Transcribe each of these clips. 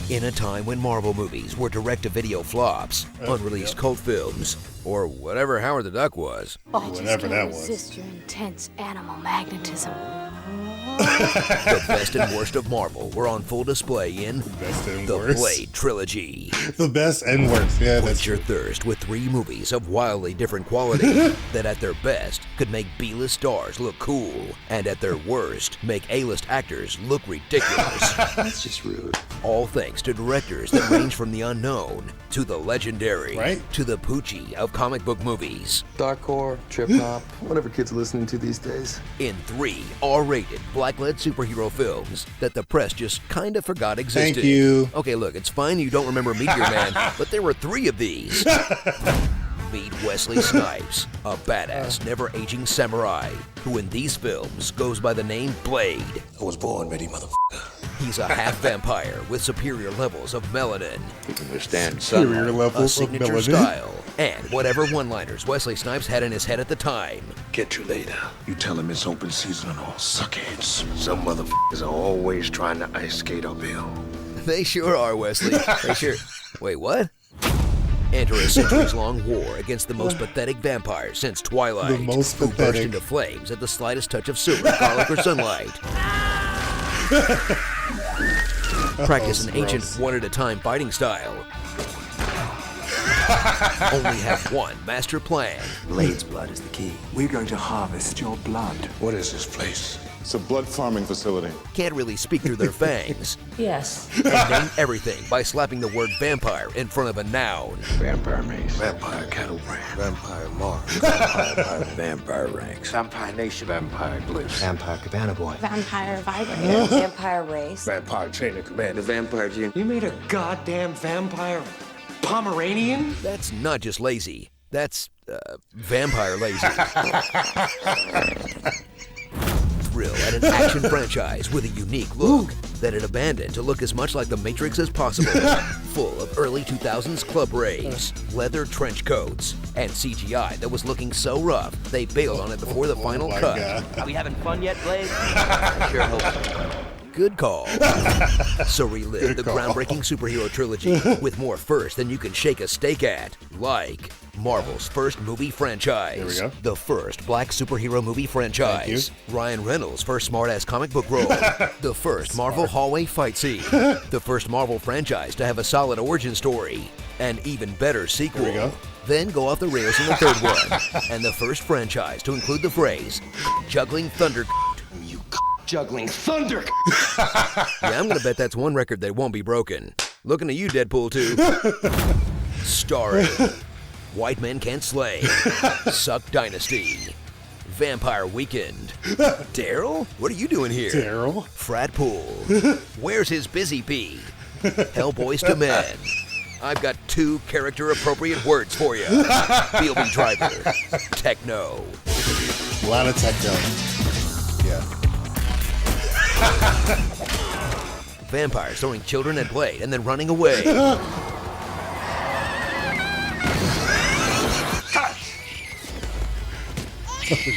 In a time when Marvel movies were direct-to-video flops, unreleased cult films, or whatever Howard the Duck was. Whatever that was. Resist your intense animal magnetism. The best and worst of Marvel were on full display in the Blade Trilogy. The best and worst, yeah. Quench your thirst with 3 movies of wildly different quality that at their best could make B-list stars look cool, and at their worst make A-list actors look ridiculous. That's just rude. All thanks to directors that range from the unknown to the legendary to the Poochie of comic book movies. Darkcore, trip-hop, whatever kids are listening to these days. In 3 R-rated, black-led superhero films that the press just kind of forgot existed. Thank you. Okay, look, it's fine you don't remember Meteor Man, but there were 3 of these. Meet Wesley Snipes, a badass, never-aging samurai, who in these films goes by the name Blade. I was born ready, motherfucker. He's a half-vampire with superior levels of melanin. He can withstand Superior sunlight. levels A of signature melanin. style, and whatever one-liners Wesley Snipes had in his head at the time. Get you later. You tell him it's open season on all suckheads. Some motherfuckers are always trying to ice skate uphill. They sure are, Wesley. They sure... Wait, what? Enter a centuries-long war against the most pathetic vampire since Twilight, The most who burst pathetic. into flames at the slightest touch of sugar, garlic, or sunlight. Practice an ancient one-at-a-time fighting style. Only have one master plan. Blade's blood is the key. We're going to harvest your blood. What is this place? It's a blood farming facility. Can't really speak through their fangs. Yes. And name everything by slapping the word vampire in front of a noun. Vampire mace. Vampire cattle brand. Vampire mark. Vampire vampire ranks. Vampire nation. Vampire bliss. Vampire Cabana Boy. Vampire vibrator. Vampire race. Vampire chain of command. The vampire gene. You made a goddamn vampire Pomeranian? That's not just lazy. That's, vampire lazy. Thrill at an action franchise with a unique look that it abandoned to look as much like The Matrix as possible. Full of early 2000s club raves, leather trench coats, and CGI that was looking so rough they bailed on it before the final cut. Are we having fun yet, Blade? I sure hope so. Good call. So relive the groundbreaking superhero trilogy with more first than you can shake a steak at, like Marvel's first movie franchise, There we go. the first black superhero movie franchise, Ryan Reynolds' first smart-ass comic book role, the first Marvel hallway fight scene, the first Marvel franchise to have a solid origin story, an even better sequel. There we go. Then go off the rails in the third one, and the first franchise to include the phrase, juggling thunder. Juggling thunder. Yeah, I'm gonna bet that's one record that won't be broken. Looking to you, Deadpool 2. Starring White Men Can't Slay, Suck Dynasty, Vampire Weekend. Daryl? What are you doing here? Daryl? Frat Pool. Where's his busy bee? Hellboys to Men. I've got 2 character-appropriate words for you. Fieldy Driver. Techno. A lot of techno. Yeah. Vampires throwing children at Blade and then running away. Oh,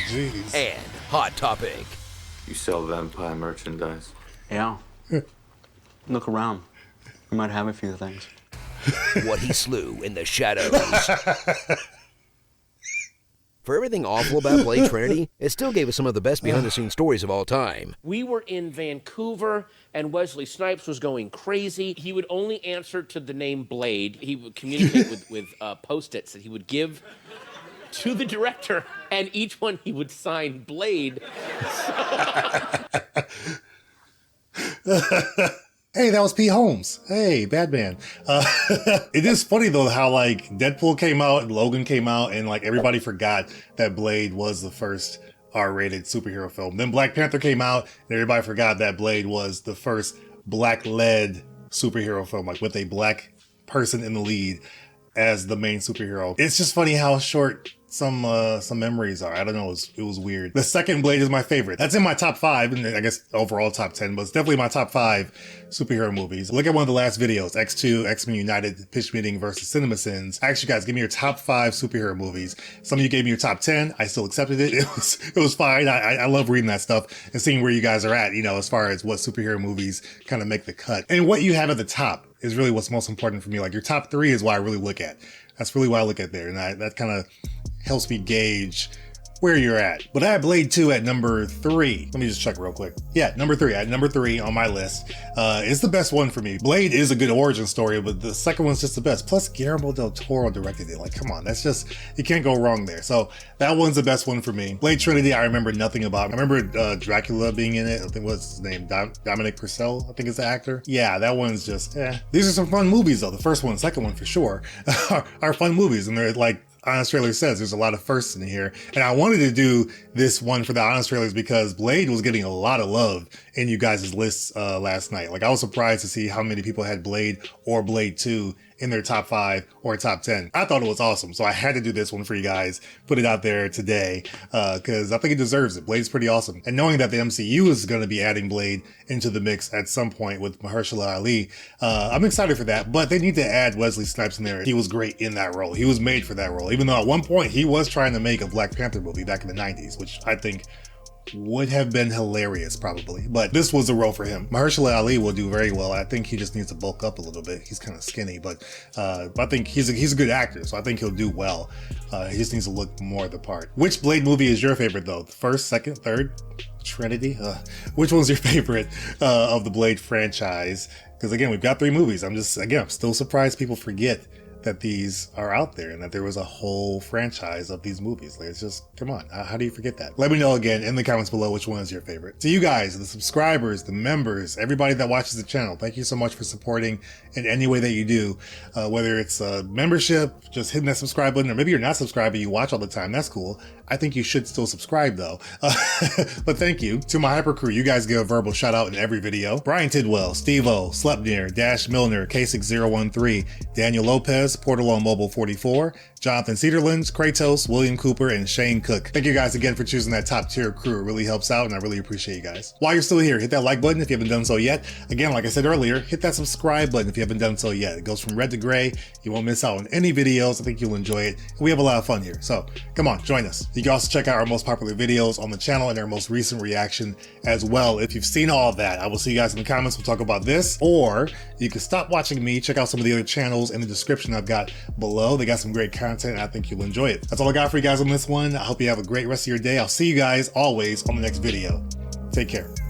jeez. And Hot Topic. You sell vampire merchandise? Yeah. Look around. We might have a few things. What he slew in the shadows. For everything awful about Blade Trinity, it still gave us some of the best behind-the-scenes stories of all time. We were in Vancouver, and Wesley Snipes was going crazy. He would only answer to the name Blade. He would communicate with Post-its that he would give to the director, and each one he would sign Blade. Hey, that was Pete Holmes. Hey, bad man. It is funny though how like Deadpool came out and Logan came out and like everybody forgot that Blade was the first R-rated superhero film. Then Black Panther came out and everybody forgot that Blade was the first black-led superhero film, like with a black person in the lead as the main superhero. It's just funny how short some memories are. I don't know, it was weird. The second Blade is my favorite. That's in my top 5, and I guess overall top 10, but it's definitely my top 5 superhero movies. Look at one of the last videos, X2, X-Men United, Pitch Meeting versus CinemaSins. I asked you guys, give me your top 5 superhero movies. Some of you gave me your top 10. I still accepted it. It was fine. I love reading that stuff and seeing where you guys are at, you know, as far as what superhero movies kind of make the cut. And what you have at the top is really what's most important for me. Like your top 3 is what I really look at. That's really what I look at there. And that kind of helps me gauge where you're at. But I have Blade 2 at number 3. Let me just check real quick. Yeah, number 3. At number 3 on my list. It's the best one for me. Blade is a good origin story, but the second one's just the best. Plus, Guillermo del Toro directed it. Like, come on, that's just, you can't go wrong there. So that one's the best one for me. Blade Trinity, I remember nothing about. I remember Dracula being in it. I think what's his name? Dominic Purcell, I think is the actor. Yeah, that one's just, These are some fun movies though. The first one, second one for sure are fun movies, and they're like, Honest Trailer says there's a lot of firsts in here. And I wanted to do this one for the Honest Trailers because Blade was getting a lot of love in you guys' lists last night. Like I was surprised to see how many people had Blade or Blade 2 in their top 5 or top 10. I thought it was awesome. So I had to do this one for you guys, put it out there today, because I think it deserves it. Blade's pretty awesome. And knowing that the MCU is going to be adding Blade into the mix at some point with Mahershala Ali, I'm excited for that, but they need to add Wesley Snipes in there. He was great in that role. He was made for that role, even though at one point he was trying to make a Black Panther movie back in the 90s, which I think would have been hilarious probably, but this was a role for him. Mahershala Ali will do very well. I think he just needs to bulk up a little bit. He's kind of skinny, but I think he's a good actor, so I think he'll do well. He just needs to look more the part. Which Blade movie is your favorite though? The first, second, third? Trinity? Which one's your favorite of the Blade franchise? Because again, we've got 3 movies. I'm still surprised people forget that these are out there and that there was a whole franchise of these movies. Like, it's just, come on, how do you forget that? Let me know again in the comments below which one is your favorite. To you guys, the subscribers, the members, everybody that watches the channel, thank you so much for supporting in any way that you do, whether it's a membership, just hitting that subscribe button, or maybe you're not subscribed but you watch all the time. That's cool. I think you should still subscribe though. But thank you to my hyper crew. You guys get a verbal shout out in every video. Brian Tidwell, Steve-O, Slepnir, Dash Milner, K6013, Daniel Lopez, Portalone Mobile 44, Jonathan Cedarlands, Kratos, William Cooper, and Shane Cook. Thank you guys again for choosing that top tier crew. It really helps out and I really appreciate you guys. While you're still here, hit that like button if you haven't done so yet. Again, like I said earlier, hit that subscribe button if you haven't done so yet. It goes from red to gray. You won't miss out on any videos. I think you'll enjoy it. And we have a lot of fun here. So come on, join us. You can also check out our most popular videos on the channel and our most recent reaction as well. If you've seen all of that, I will see you guys in the comments. We'll talk about this, or you can stop watching me, check out some of the other channels in the description I've got below. They got some great content and I think you'll enjoy it. That's all I got for you guys on this one. I hope you have a great rest of your day. I'll see you guys always on the next video. Take care.